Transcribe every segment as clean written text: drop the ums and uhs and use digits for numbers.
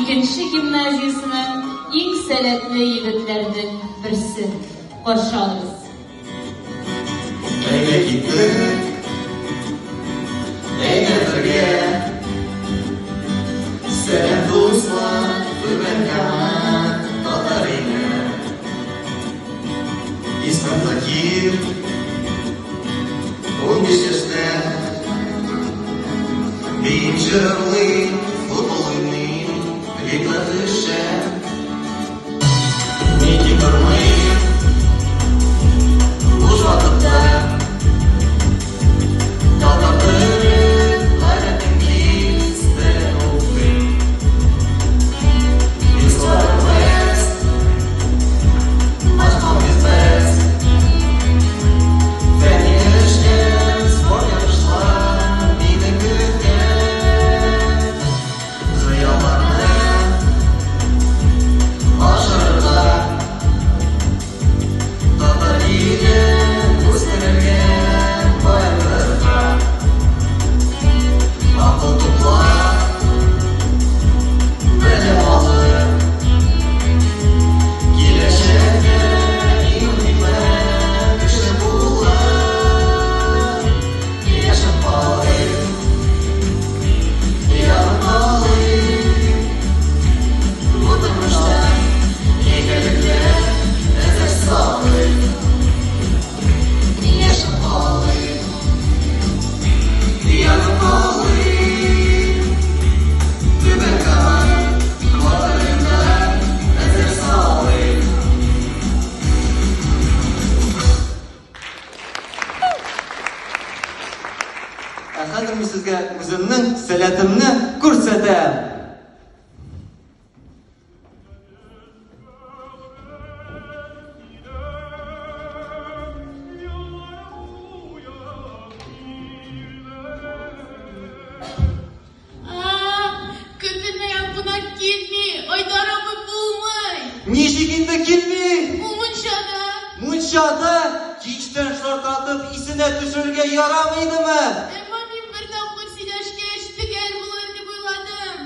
İkinci gimnaziyasının ilk sәләтле егетләрдән берсе. Каршы алыгыз. Әйдә киттек, әйдә бергә. Сәлам дуслар, бүген команд татарына. Исмәм Закир, 15 яшьтә. Мин җырлыйм, футбол уйныйм, лига төшә. Ники тормыйм, буш вакытта. Татар телен, һәм инглиз телен укыйм. Мин сорармыз, башка бизбез. Фәнни эштән, спорт ярышлар, мине көтә. Хыялларны ашырга, татар илен үстерергә, баетырга. Акыл тупла, белем алып, киләчәккә имгә кеше булып. Яшәп калыйм, янып калыйм. Бу тормышта игелеккә әзер салыйм. Яшәп калыйм, янып калыйм. Бүген команд батырында әзер салыйм. Хәзер мин сезгә үземнең сәләтемне күрсәтәм. Көтелмәгән кунак килми, Айдар абый булмый. Ничек инде килми? Ул мунчада. Мунчада кичтән шартатып исенә төшерергә ярамыйдымы? Әмма мин бер тапкыр сөйләшкәч, төгәл булыр дип уйладым.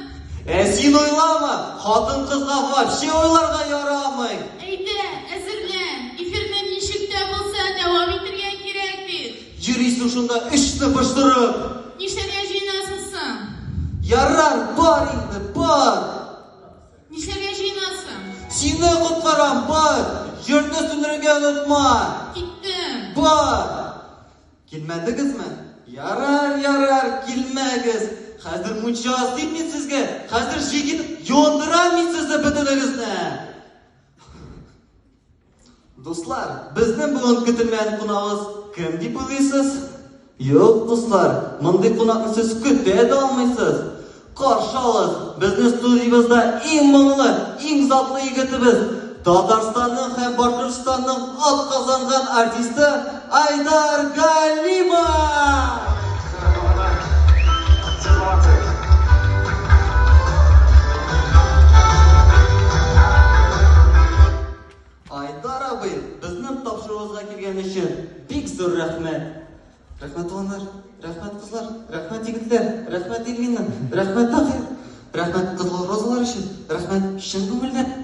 Син уйлама, хатын-кызга вообще уйларга ярамый. Әйдә, әзерлән. Эфирне ничек тә булса дәвам итәргә кирәк бит. Йөрисең шунда эшне пыштырып. Нишләргә җыенасың соң? Ярар, бар инде, бар. Нишләргә җыенасың? Сине коткарам, бар. Йортны сүндерергә онытма. Киттем. Бар. Килмәдегезме? Ярар, килмәгез. Хәзер мунча асыйм мин сезгә. Хәзер җигит яндырам мин сезне бөтенегезне. Дуслар, безнең бүген көтелмәгән кунагыбыз кем дип уйлыйсыз? Юк, дуслар, мондый кунакны сез көтә дә алмыйсыз. Каршы алыгыз, безнең студиябызда иң моңлы, иң затлы егетебез, Татарстанның һәм Башкортстанның атказанган артисты Айдар Галимов. Айдар абый, безнең тапшыруыбызга килгән өчен бик зур рәхмәт. Рәхмәт уланнар, рәхмәт кызлар, рәхмәт егетләр, рәхмәт Эльвина, рәхмәт Тахир, рәхмәт кызыл розалар өчен, рәхмәт чын күңелдән.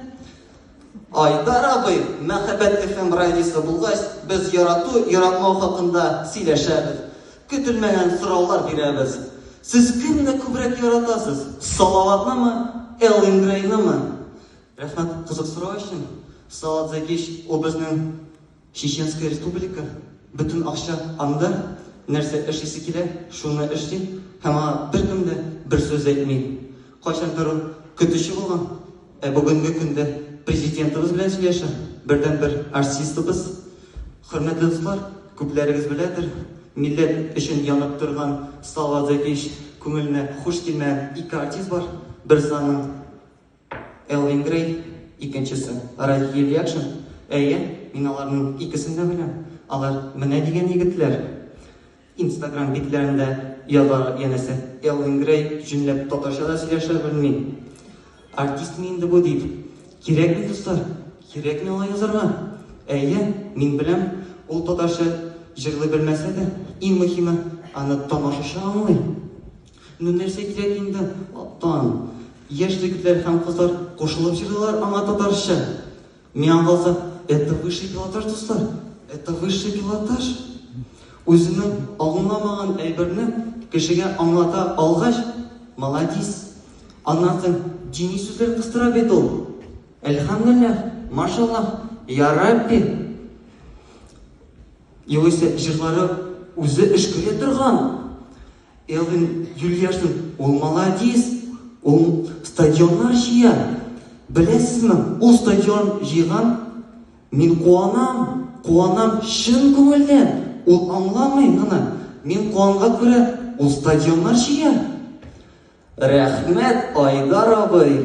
Айдар абый, мәхәббәт FM радиосы булгач, без ярату, яратмау хакында сөйләшәбез. Көтелмәгән сораулар бирәбез. Сез кемне күбрәк яратасыз? Салаватнымы, Элвин Грейнымы? Рәхмәт кызык сорау өчен. Салат Закич, ул безнең Чеченская республика. Бөтен акча анда. Нәрсә эшлисе килә, шуны эшли. Һәм бер кемдә бер сүз әйтми. Кайчандыр көтүче булган. Бүгенге көндә президентыбыз белән сөйләшә. Бердән-бер артистыбыз. Хөрмәтле дуслар, күпләрегез беләдер. Милләт өчен янып торган Салат Закич күңеленә хуш килмәгән ике артист бар. Берсе аның Элвин Грей, икенчесе Радио Якшин. Мин аларның икесен дә беләм. Алар менә дигән егетләр. Instagram битләрендә язар янәсе Элвин Грей җүнләп татарчада сөйләшә белми. Артист инде бу дип. Кирәкме дуслар? Кирәкме алай язарга? Мин беләм, ул татарча җырлый белмәсә дә, иң мөһиме аны тамашачы аңлый. Ну нәрсә кирәк инде? Аттан. яшь егетләр һәм кызлар кушылып җырлыйлар аңа татарча. Миңа калса, это высший пилотаж, дуслар. Это высший пилотаж. Үзенең аңламаган әйберне кешегә аңлата алгач, молодец. Аннан соң дини сүзләр кыстыра бит ул. Әлхәмдүлилләх, машаллах, я Рабби. Югыйсә җырлары үзе эш күрә торган. Элвин Юлияшның ул молодец, ул стадионнар җыя. Беләсезме, ул стадион җыйган, мин куанам чын күңелдән. Ул аңламый гына. Мин куанга күрә ул стадионнар җыя. Рәхмәт, Айдар абый.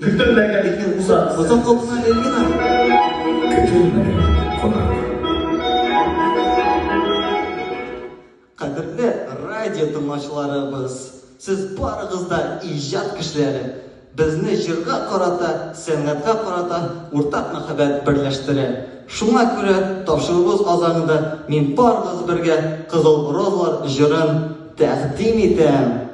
Көтелмәгән узат. Озак калдыңа, Эльвина. Көтелмәгән кунак. Кадерле радио тыңлаучыларыбыз, сез барыгыз да иҗат кешеләре. Безне җырга карата, сәнгатькә карата уртак мәхәббәт берләштерә. Шуңа күрә тапшыруыбыз азагында мин барыгыз бергә Кызыл Розалар җырын тәкъдим итәм.